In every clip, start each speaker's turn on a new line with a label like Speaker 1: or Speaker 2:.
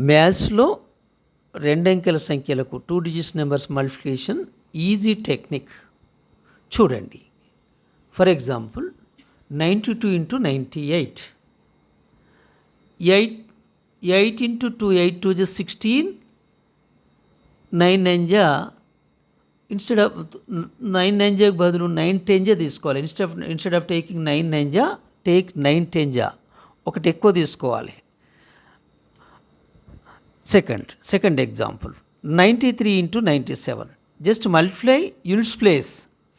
Speaker 1: మ్యాథ్స్లో రెండంకెల సంఖ్యలకు 2 digits numbers multiplication easy technique చూడండి. For example 92 into 98, 8 into 2, 8 2 just 16, 9 9 జా ఇన్స్టెడ్ ఆఫ్ 9 9 జాకి బదులు 9 10 జా తీసుకోవాలి. ఇన్స్టెడ్ ఆఫ్ టేకింగ్ 9 9 జా టేక్ 9 10 జా, ఒకటి ఎక్కువ తీసుకోవాలి. Second example, 93 into 97. Just multiply units place,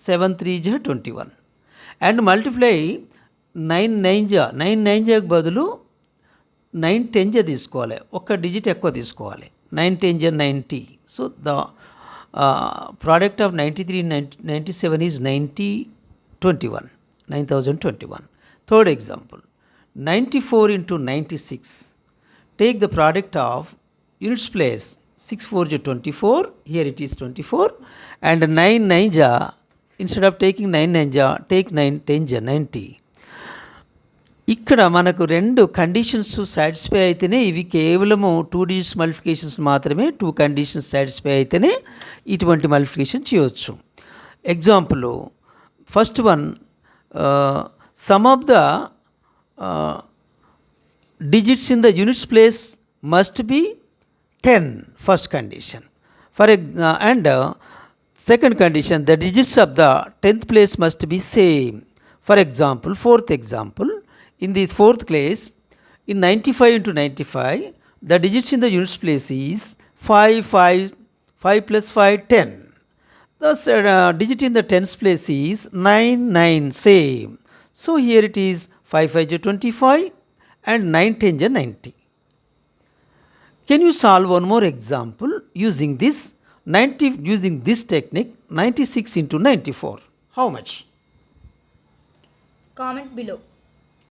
Speaker 1: 7 3 ja 21, and multiply 9 9 ja, 9 9 ja బదులు 9 10 ja తీసుకోవాలి, ఒక డిజిట్ ఎక్కువ తీసుకోవాలి. 9 10 ja 90. So the product of 93 and 97 is 9021, 9021. Third example, 94 into 96. Take the product of units place, 6 4 ja 24, here it is 24, and 9 9 ja, instead of taking 9 9 ja take 9 10 ja 90. ఇక్కడ మనకు రెండు conditions satisfy అయితేనే, ఇవి కేవలము 2 digits multiplications మాత్రమే, 2 conditions satisfy అయితేనే ఇటువంటి multiplication చేయవచ్చు. Example first one, some of the digits in the units place must be 10, first condition. And second condition, the digits of the 10th place must be same. For example, fourth example, in the fourth place, in 95 into 95, the digits in the units place is 5 5, 5 plus 5 10. Thus digit in the 10th place is 9 9, same. So here it is 5 5 ja 25 and 9 10 ja 90. Can you solve one more example using this technique? 96 into 94. How much?
Speaker 2: Comment below.